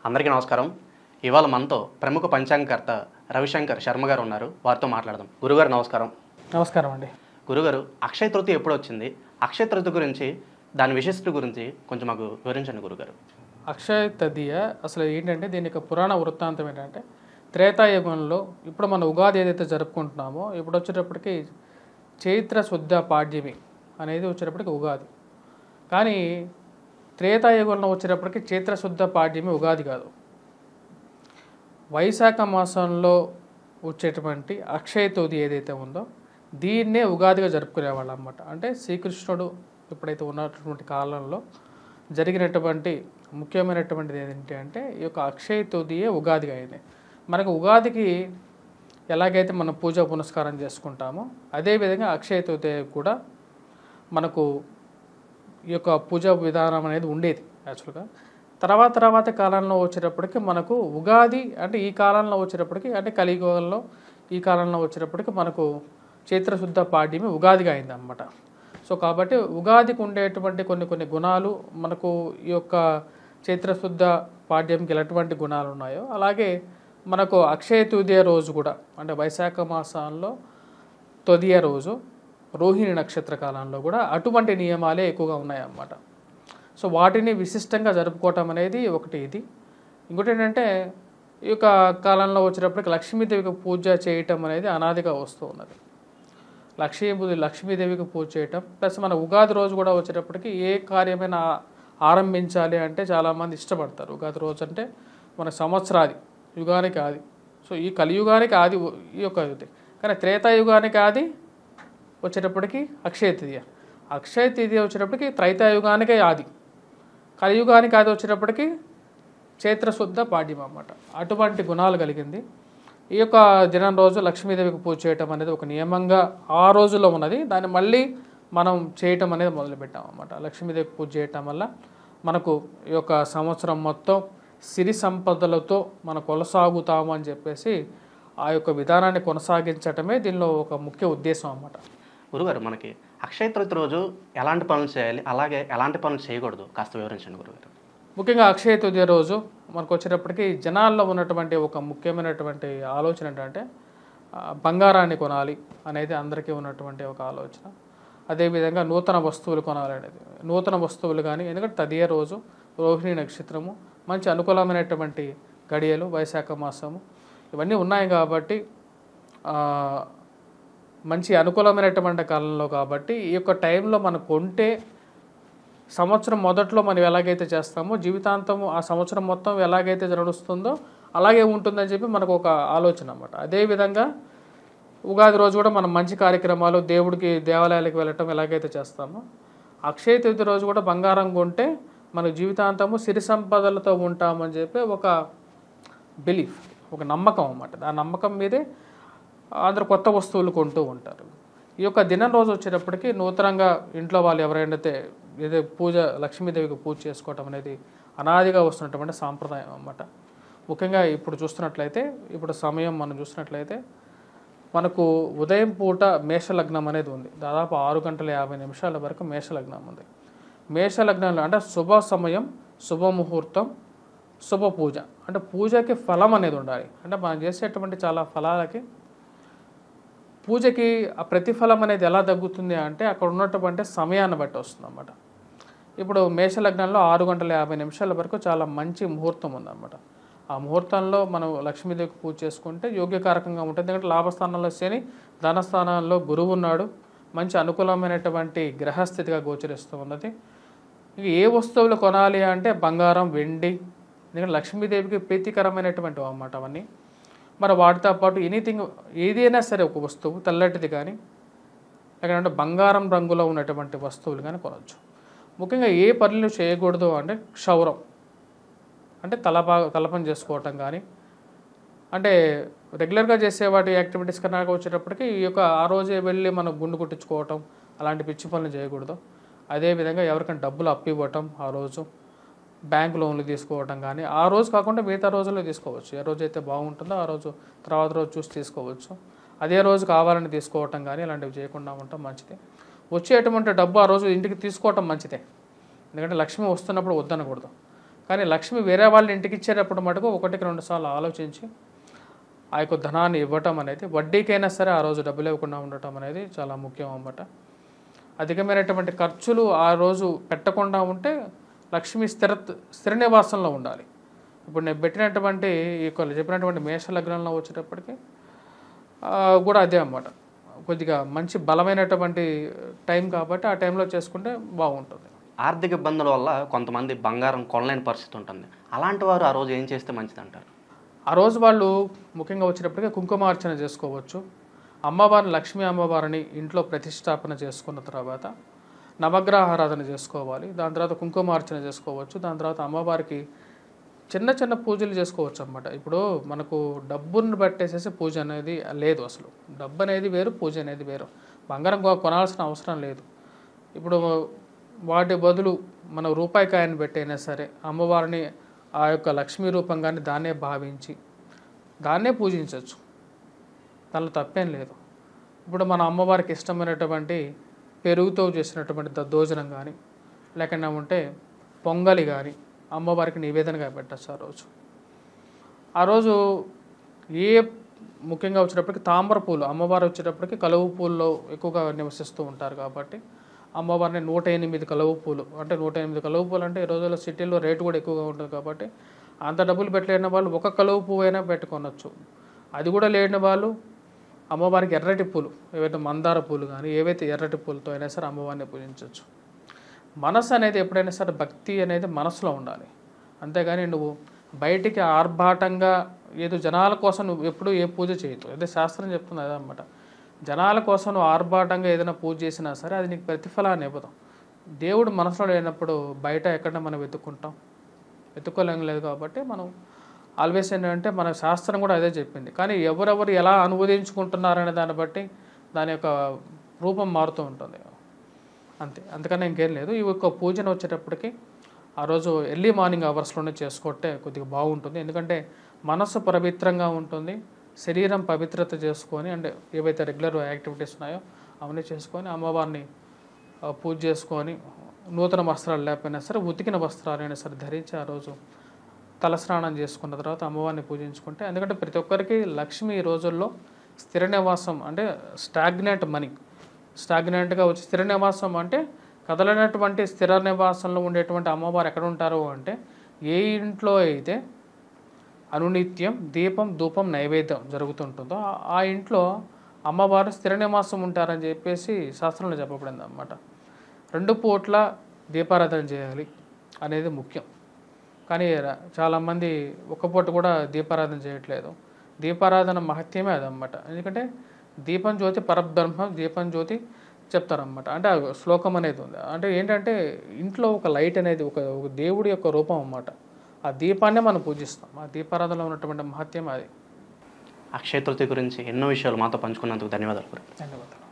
అందరికీ నమస్కారం. ఇవాళ మనతో ప్రముఖ పంచాంగకర్త రవిశంకర్ శర్మ గారు ఉన్నారు. వారితో మాట్లాడదాం. గురుగారు నమస్కారం. నమస్కారం అండి. గురుగారు, అక్షయ తృతీయ ఎప్పుడు వచ్చింది? అక్షయ తృతీయ గురించి, దాని విశిష్టత గురించి కొంచెం మాకు వివరించండి గురుగారు. అక్షయ తదియ అసలు ఏంటంటే దీని యొక్క పురాణ వృత్తాంతం ఏంటంటే త్రేతాయుగంలో ఇప్పుడు మన ఉగాది ఏదైతే జరుపుకుంటున్నామో ఇప్పుడు వచ్చేటప్పటికి చైత్ర శుద్ధ పాడ్యమి అనేది వచ్చేటప్పటికి ఉగాది. కానీ త్రేతాయుగంలో వచ్చేటప్పటికి చైత్ర శుద్ధ పాడ్యమి ఉగాది కాదు. వైశాఖ మాసంలో వచ్చేటువంటి అక్షయ తృతీయ ఏదైతే ఉందో దీన్నే ఉగాదిగా జరుపుకునేవాళ్ళు అన్నమాట. అంటే శ్రీకృష్ణుడు ఎప్పుడైతే ఉన్నటువంటి కాలంలో జరిగినటువంటి ముఖ్యమైనటువంటిది ఏంటి అంటే ఈ యొక్క అక్షయ తృతీయ ఉగాదిగా అయింది. మనకు ఉగాదికి ఎలాగైతే మనం పూజ పునస్కారం చేసుకుంటామో అదేవిధంగా అక్షయ తృతీయ కూడా మనకు ఈ యొక్క పూజా విధానం అనేది ఉండేది యాక్చువల్గా. తర్వాత కాలంలో వచ్చేటప్పటికి మనకు ఉగాది అంటే ఈ కాలంలో వచ్చేటప్పటికి అంటే కలియుగంలో ఈ కాలంలో వచ్చేటప్పటికి మనకు చైత్రశుద్ధ పాడ్యమి ఉగాదిగా అయింది అన్నమాట. సో కాబట్టి ఉగాదికి ఉండేటువంటి కొన్ని గుణాలు మనకు ఈ యొక్క చైత్రశుద్ధ పాడ్యంకి ఎలాంటి గుణాలు ఉన్నాయో అలాగే మనకు అక్షయ తృతీయ రోజు కూడా అంటే వైశాఖ మాసంలో తొదియ రోజు రోహిణి నక్షత్ర కాలంలో కూడా అటువంటి నియమాలే ఎక్కువగా ఉన్నాయన్నమాట. సో వాటిని విశిష్టంగా జరుపుకోవటం అనేది ఒకటి. ఇది ఇంకోటి ఏంటంటే ఈ యొక్క కాలంలో వచ్చేటప్పటికి లక్ష్మీదేవికి పూజ చేయటం అనేది అనాదిగా వస్తూ ఉన్నది. లక్ష్మీదేవికి పూజ చేయటం ప్లస్ మన ఉగాది రోజు కూడా వచ్చేటప్పటికి ఏ కార్యమైనా ఆరంభించాలి అంటే చాలామంది ఇష్టపడతారు. ఉగాది రోజు అంటే మన సంవత్సరాది యుగానికి ఆది. సో ఈ కలియుగానికి ఆది ఈ యొక్క ఇది. కానీ త్రేతాయుగానికి ఆది వచ్చేటప్పటికి అక్షయ తృతీయ. అక్షయ తృతీయ వచ్చేటప్పటికి త్రైతాయుగానికే ఆది, కలియుగానికి ఆది వచ్చేటప్పటికి చైత్రశుద్ధ పాడ్యం అన్నమాట. అటువంటి గుణాలు కలిగింది. ఈ యొక్క దినం రోజు లక్ష్మీదేవికి పూజ చేయటం అనేది ఒక నియమంగా ఆ రోజుల్లో ఉన్నది. దాన్ని మళ్ళీ మనం చేయటం అనేది మొదలుపెట్టాం అన్నమాట. లక్ష్మీదేవికి పూజ చేయటం వల్ల మనకు ఈ యొక్క సంవత్సరం మొత్తం సిరి సంపదలతో మనం కొనసాగుతాము అని చెప్పేసి ఆ యొక్క విధానాన్ని కొనసాగించటమే దీనిలో ఒక ముఖ్య ఉద్దేశం అన్నమాట. గురుగారు, మనకి అక్షయ తృతీయ రోజు ఎలాంటి పనులు చేయాలి, అలాగే ఎలాంటి పనులు చేయకూడదు కాస్త వివరించండి గురుగారు. ముఖ్యంగా అక్షయ తృతీయ రోజు మనకు వచ్చేటప్పటికి జనాల్లో ఉన్నటువంటి ఒక ముఖ్యమైనటువంటి ఆలోచన ఏంటంటే బంగారాన్ని కొనాలి అనేది అందరికీ ఉన్నటువంటి ఒక ఆలోచన. అదేవిధంగా నూతన వస్తువులు కొనాలి అనేది, నూతన వస్తువులు కానీ ఎందుకంటే తదియ రోజు రోహిణి నక్షత్రము మంచి అనుకూలమైనటువంటి గడియలు, వైశాఖ మాసము ఇవన్నీ ఉన్నాయి కాబట్టి మంచి అనుకూలమైనటువంటి కాలంలో కాబట్టి ఈ యొక్క టైంలో మనం కొంటే సంవత్సరం మొదట్లో మనం ఎలాగైతే చేస్తామో జీవితాంతము ఆ సంవత్సరం మొత్తం ఎలాగైతే నడుస్తుందో అలాగే ఉంటుందని చెప్పి మనకు ఒక ఆలోచన అన్నమాట. అదేవిధంగా ఉగాది రోజు కూడా మనం మంచి కార్యక్రమాలు దేవుడికి దేవాలయాలకు వెళ్ళటం ఎలాగైతే చేస్తామో అక్షయ తృతీయ రోజు కూడా బంగారం కొంటే మన జీవితాంతము సిరి సంపదలతో ఉంటామని చెప్పి ఒక బిలీఫ్, ఒక నమ్మకం అన్నమాట. ఆ నమ్మకం మీదే అందరూ కొత్త వస్తువులు కొంటూ ఉంటారు. ఈ యొక్క దినం రోజు వచ్చేటప్పటికి నూతనంగా ఇంట్లో వాళ్ళు ఎవరైనా ఏదో పూజ లక్ష్మీదేవికి పూజ చేసుకోవటం అనేది అనాదిగా వస్తున్నటువంటి సాంప్రదాయం అన్నమాట. ముఖ్యంగా ఇప్పుడు చూస్తున్నట్లయితే ఇప్పుడు సమయం మనం చూసినట్లయితే మనకు ఉదయం పూట మేషలగ్నం అనేది ఉంది. దాదాపు 6:50 వరకు మేషలగ్నం ఉంది. మేషలగ్నంలో అంటే శుభ సమయం, శుభముహూర్తం, శుభ పూజ. అంటే పూజకి ఫలం అనేది ఉండాలి. అంటే మనం చేసేటువంటి చాలా ఫలాలకి పూజకి ఆ ప్రతిఫలం అనేది ఎలా తగ్గుతుంది అంటే అక్కడ ఉన్నటువంటి సమయాన్ని బట్టి వస్తుంది అన్నమాట. ఇప్పుడు మేషలగ్నంలో 6:50 వరకు చాలా మంచి ముహూర్తం ఉందన్నమాట. ఆ ముహూర్తంలో మనం లక్ష్మీదేవికి పూజ చేసుకుంటే యోగ్యకారకంగా ఉంటుంది. ఎందుకంటే లాభస్థానంలో శని, ధనస్థానంలో గురువు ఉన్నాడు. మంచి అనుకూలమైనటువంటి గ్రహస్థితిగా గోచరిస్తూ ఉన్నది. ఇక ఏ వస్తువులు కొనాలి అంటే బంగారం, వెండి, ఎందుకంటే లక్ష్మీదేవికి ప్రీతికరమైనటువంటివి అన్నమాట అవన్నీ. మరి వాటితో పాటు ఏదైనా సరే ఒక వస్తువు తెల్లటిది కానీ లేకపోతే బంగారం రంగులో ఉన్నటువంటి వస్తువులు కానీ కొనవచ్చు. ముఖ్యంగా ఏ పనులు చేయకూడదు అంటే క్షౌరం అంటే తలపని చేసుకోవటం కానీ అంటే రెగ్యులర్గా చేసే వాటి యాక్టివిటీస్ కన్నా వచ్చేటప్పటికి ఈ యొక్క ఆ రోజే వెళ్ళి మనం గుండు కుట్టించుకోవటం అలాంటి పిచ్చి పనులు చేయకూడదు. అదేవిధంగా ఎవరికైనా డబ్బులు అప్పు ఇవ్వటం, ఆ రోజు బ్యాంక్ లోన్లు తీసుకోవటం కానీ ఆ రోజు కాకుండా మిగతా రోజుల్లో తీసుకోవచ్చు. ఏ రోజు అయితే బాగుంటుందో ఆ రోజు తర్వాత రోజు చూసి తీసుకోవచ్చు. అదే రోజు కావాలని తీసుకోవటం కానీ ఇలాంటివి చేయకుండా ఉండటం మంచిది. వచ్చేటువంటి డబ్బు ఆ రోజు ఇంటికి తీసుకోవటం మంచిదే. ఎందుకంటే లక్ష్మి వస్తున్నప్పుడు వద్దనకూడదు. కానీ లక్ష్మి వేరే వాళ్ళ ఇంటికి ఇచ్చేటప్పుడు మటుకు ఒకటికి 2 సార్లు ఆలోచించి ఆ యొక్క ధనాన్ని ఇవ్వటం అనేది, వడ్డీకైనా సరే ఆ రోజు డబ్బులు ఇవ్వకుండా ఉండటం అనేది చాలా ముఖ్యం అన్నమాట. అధికమైనటువంటి ఖర్చులు ఆ రోజు పెట్టకుండా ఉంటే లక్ష్మి స్థిర నివాసంలో ఉండాలి. ఇప్పుడు నేను పెట్టినటువంటి ఈ చెప్పినటువంటి మేష లగ్నంలో వచ్చేటప్పటికి కూడా అదే అన్నమాట. కొద్దిగా మంచి బలమైనటువంటి టైం కాబట్టి ఆ టైంలో చేసుకుంటే బాగుంటుంది. ఆర్థిక ఇబ్బందుల వల్ల కొంతమంది బంగారం కొనలేని పరిస్థితి ఉంటుంది. అలాంటి వారు ఆ రోజు ఏం చేస్తే మంచిది అంటారు? ఆ రోజు వాళ్ళు ముఖ్యంగా వచ్చేటప్పటికి కుంకుమార్చన చేసుకోవచ్చు. అమ్మవారిని, లక్ష్మీ అమ్మవారిని ఇంట్లో ప్రతిష్టాపన చేసుకున్న తర్వాత నవగ్రహ ఆరాధన చేసుకోవాలి. దాని తర్వాత కుంకుమార్చన చేసుకోవచ్చు. దాని తర్వాత అమ్మవారికి చిన్న చిన్న పూజలు చేసుకోవచ్చు అన్నమాట. ఇప్పుడు మనకు డబ్బును బట్టేసేసి పూజ అనేది లేదు. అసలు డబ్బు అనేది వేరు, పూజ అనేది వేరు. బంగారం కొనాల్సిన అవసరం లేదు. ఇప్పుడు వాటి బదులు మన రూపాయి కాయని పెట్టైనా సరే అమ్మవారిని ఆ యొక్క లక్ష్మీ రూపంగానే దాన్నే భావించి దాన్నే పూజించవచ్చు. దానిలో తప్పేం లేదు. ఇప్పుడు మన అమ్మవారికి ఇష్టమైనటువంటి పెరుగుతో చేసినటువంటి దద్దోజనం కానీ, లేకుండా ఉంటే పొంగలి కానీ అమ్మవారికి నివేదనగా పెట్టచ్చు ఆ రోజు. ఏ ముఖ్యంగా వచ్చేటప్పటికి తామర పూలు, అమ్మవారు వచ్చేటప్పటికి కలువ పూల్లో ఎక్కువగా నివసిస్తూ ఉంటారు కాబట్టి అమ్మవారిని 108 కలువ పూలు, అంటే 108 కలువ పూలు అంటే ఈ రోజుల్లో సిటీలో రేటు కూడా ఎక్కువగా ఉంటుంది కాబట్టి అంత డబ్బులు పెట్టలేని వాళ్ళు ఒక కలువ పువ్వు అయినా పెట్టుకోనొచ్చు. అది కూడా లేని వాళ్ళు అమ్మవారికి ఎర్రటి పూలు, ఏవైతే మందార పూలు కానీ ఏవైతే ఎర్రటి పూలతో అయినా సరే అమ్మవారిని పూజించవచ్చు. మనసు అనేది ఎప్పుడైనా సరే భక్తి అనేది మనసులో ఉండాలి. అంతేగాని నువ్వు బయటికి ఆర్భాటంగా ఏదో జనాల కోసం నువ్వు ఎప్పుడూ ఏ పూజ చేయొద్దు. అదే శాస్త్రం చెప్తుంది అదనమాట. జనాల కోసం నువ్వు ఆర్భాటంగా ఏదైనా పూజ చేసినా సరే అది నీకు ప్రతిఫలాన్ని ఇవ్వదు. దేవుడు మనసులో లేనప్పుడు బయట ఎక్కడ మనం వెతుక్కోలేం లేదు. కాబట్టి మనం ఆల్వేస్ ఏంటంటే మన శాస్త్రం కూడా అదే చెప్పింది. కానీ ఎవరెవరు ఎలా అనువదించుకుంటున్నారనే దాన్ని బట్టి దాని యొక్క రూపం మారుతూ ఉంటుంది అంతే. అంతకన్నా ఇంకేం లేదు. ఈ యొక్క పూజను వచ్చేటప్పటికి ఆ రోజు ఎర్లీ మార్నింగ్ అవర్స్లోనే చేసుకుంటే కొద్దిగా బాగుంటుంది. ఎందుకంటే మనసు పవిత్రంగా ఉంటుంది, శరీరం పవిత్రత చేసుకొని, అంటే ఏవైతే రెగ్యులర్ యాక్టివిటీస్ ఉన్నాయో అవన్నీ చేసుకొని అమ్మవారిని పూజ చేసుకొని నూతన వస్త్రాలు లేకపోయినా సరే ఉతికిన వస్త్రాలైనా సరే ధరించి ఆ రోజు తలస్నానం చేసుకున్న తర్వాత అమ్మవారిని పూజించుకుంటే, ఎందుకంటే ప్రతి ఒక్కరికి లక్ష్మి ఈ రోజుల్లో స్థిర నివాసం అంటే స్టాగ్నెంట్గా వచ్చి స్థిర నివాసం అంటే కదలనటువంటి స్థిర నివాసంలో ఉండేటువంటి అమ్మవారు ఎక్కడ ఉంటారు అంటే ఏ ఇంట్లో అయితే అనునిత్యం దీపం ధూపం నైవేద్యం జరుగుతుంటుందో ఆ ఇంట్లో అమ్మవారు స్థిర నివాసం ఉంటారని చెప్పేసి శాస్త్రంలో చెప్పబడింది అన్నమాట. 2 పూట్ల దీపారాధన చేయాలి అనేది ముఖ్యం. కానీ చాలామంది ఒక పూట కూడా దీపారాధన చేయట్లేదు. దీపారాధన మహత్యమే అదనమాట. ఎందుకంటే దీపం జ్యోతి పరబ్రహ్మం, దీపం జ్యోతి చెప్తారనమాట. అంటే ఆ శ్లోకం అనేది ఉంది. అంటే ఏంటంటే ఇంట్లో ఒక లైట్ అనేది ఒక దేవుడి యొక్క రూపం అన్నమాట. ఆ దీపాన్నే మనం పూజిస్తాం. ఆ దీపారాధనలో ఉన్నటువంటి మహత్యం అది. అక్షయ తృతీయ గురించి ఎన్నో విషయాలు మాతో పంచుకున్నందుకు ధన్యవాదాలు. ధన్యవాదాలు.